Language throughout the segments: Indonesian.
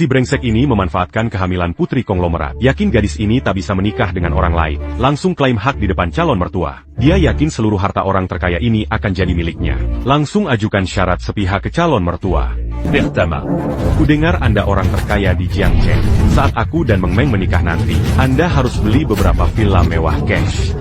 Si brengsek ini memanfaatkan kehamilan putri konglomerat. Yakin gadis ini tak bisa menikah dengan orang lain. Langsung klaim hak di depan calon mertua. Dia yakin seluruh harta orang terkaya ini akan jadi miliknya. Langsung ajukan syarat sepihak ke calon mertua. Pertama, Kudengar Anda orang terkaya di Jiangcheng. Saat aku dan Meng Meng menikah nanti, Anda harus beli beberapa villa mewah cash.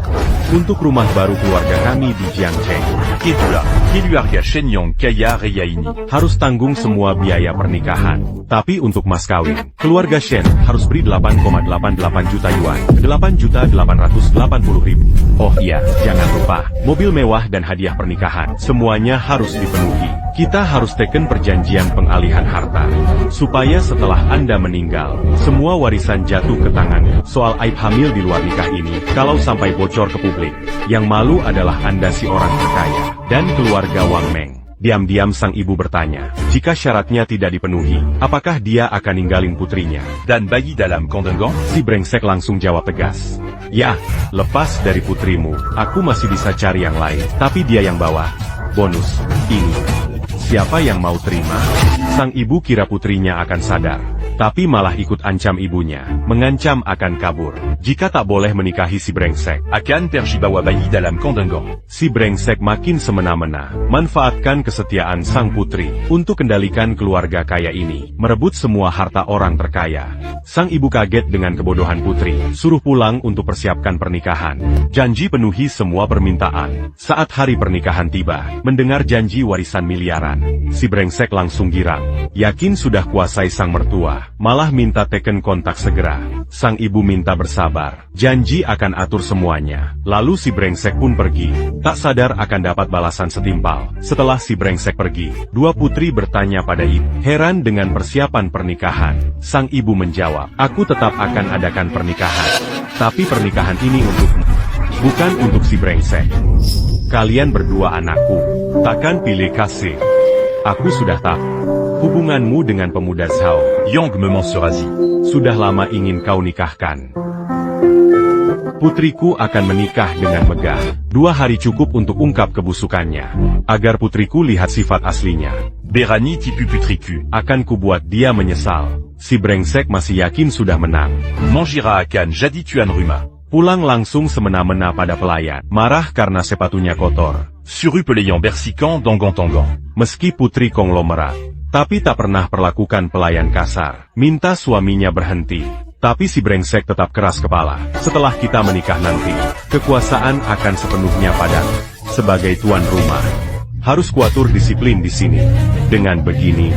Untuk rumah baru keluarga kami di Jiangcheng. kedua, keluarga Shenyang kaya raya ini Harus tanggung semua biaya pernikahan. Tapi untuk mas kawin, keluarga Shen harus beri 8,88 juta yuan, 8.880.000. Oh iya, jangan lupa, mobil mewah dan hadiah pernikahan, semuanya harus dipenuhi. Kita harus teken perjanjian pengalihan harta. Supaya setelah Anda meninggal, semua warisan jatuh ke tangan. Soal aib hamil di luar nikah ini, kalau sampai bocor ke publik, yang malu adalah Anda si orang terkaya, dan keluarga Wang Meng. Diam-diam sang ibu bertanya, jika syaratnya tidak dipenuhi, apakah dia akan ninggalin putrinya? dan bayi dalam kandungan? Si brengsek langsung jawab tegas. Ya, lepas dari putrimu, aku masih bisa cari yang lain, tapi dia yang bawa. Bonus, ini. Siapa yang mau terima? Sang ibu kira putrinya akan sadar. Tapi malah ikut ancam ibunya, mengancam akan kabur. Jika tak boleh menikahi si brengsek, Akan pergi bawa bayi dalam kandungan. si brengsek makin semena-mena, manfaatkan kesetiaan sang putri, untuk kendalikan keluarga kaya ini, merebut semua harta orang terkaya. Sang ibu kaget dengan kebodohan putri, suruh pulang untuk persiapkan pernikahan. Janji penuhi semua permintaan. Saat hari pernikahan tiba, mendengar janji warisan miliaran, si brengsek langsung girang. Yakin sudah kuasai sang mertua, malah minta teken kontak segera. Sang ibu minta bersabar, janji akan atur semuanya. Lalu si brengsek pun pergi, tak sadar akan dapat balasan setimpal. Setelah si brengsek pergi, dua putri bertanya pada ibu, heran dengan persiapan pernikahan. Sang ibu menjawab, aku tetap akan adakan pernikahan. Tapi pernikahan ini untukmu, bukan untuk si brengsek. Kalian berdua anakku, takkan pilih kasih. Aku sudah tahu. Hubunganmu dengan pemuda Zhao, Yang me mensurasi. sudah lama ingin kau nikahkan. Putriku akan menikah dengan megah. 2 hari cukup untuk ungkap kebusukannya. Agar putriku lihat sifat aslinya. Berani tipu putriku. Akan kubuat dia menyesal. Si brengsek masih yakin sudah menang. Mangira akan jadi tuan rumah. Pulang langsung semena-mena pada pelayan. Marah karena sepatunya kotor. Suru pelayang bersikan donggang-tonggang. Meski putri konglomerat, tapi tak pernah perlakukan pelayan kasar. Minta suaminya berhenti. Tapi si brengsek tetap keras kepala. Setelah kita menikah nanti, kekuasaan akan sepenuhnya padaku. Sebagai tuan rumah, harus kuatur disiplin di sini. Dengan begini,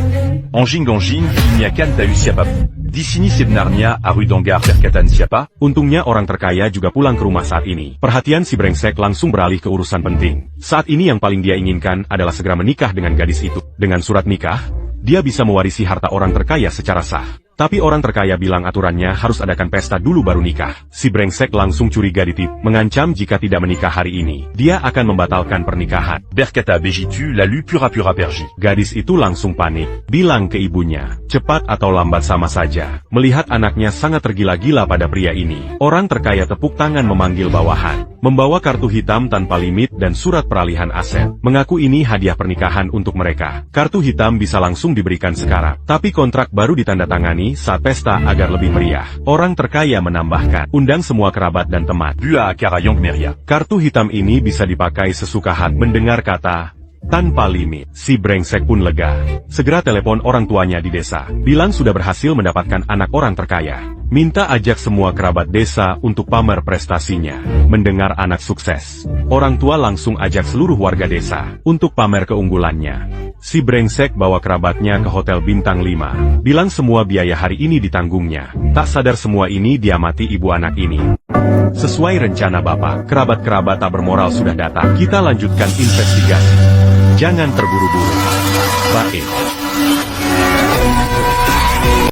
Anjing-anjing, inyakan tahu siapa. Di sini sebenarnya Aru Donggar perkataan siapa? untungnya orang terkaya juga pulang ke rumah saat ini. Perhatian si brengsek langsung beralih ke urusan penting. Saat ini yang paling dia inginkan adalah segera menikah dengan gadis itu. Dengan surat nikah, dia bisa mewarisi harta orang terkaya secara sah. Tapi orang terkaya bilang aturannya harus adakan pesta dulu baru nikah. Si brengsek langsung curiga ditip, mengancam jika tidak menikah hari ini, dia akan membatalkan pernikahan. Berkata begitu lalu pura-pura pergi. Gadis itu langsung panik, bilang ke ibunya, cepat atau lambat sama saja. Melihat anaknya sangat tergila-gila pada pria ini, orang terkaya tepuk tangan memanggil bawahan, membawa kartu hitam tanpa limit dan surat peralihan aset. Mengaku ini hadiah pernikahan untuk mereka. Kartu hitam bisa langsung diberikan sekarang, tapi kontrak baru ditandatangani saat pesta agar lebih meriah. Orang terkaya menambahkan, undang semua kerabat dan teman. Bua akara yang meria. Kartu hitam ini bisa dipakai sesuka hati. Mendengar kata tanpa limit, si brengsek pun lega. Segera telepon orang tuanya di desa, bilang sudah berhasil mendapatkan anak orang terkaya. Minta ajak semua kerabat desa untuk pamer prestasinya. Mendengar anak sukses, orang tua langsung ajak seluruh warga desa untuk pamer keunggulannya. Si brengsek bawa kerabatnya ke hotel bintang 5, bilang semua biaya hari ini ditanggungnya. Tak sadar semua ini diamati ibu anak ini. Sesuai rencana bapak, kerabat-kerabat tak bermoral sudah datang. Kita lanjutkan investigasi. Jangan terburu-buru. Baik.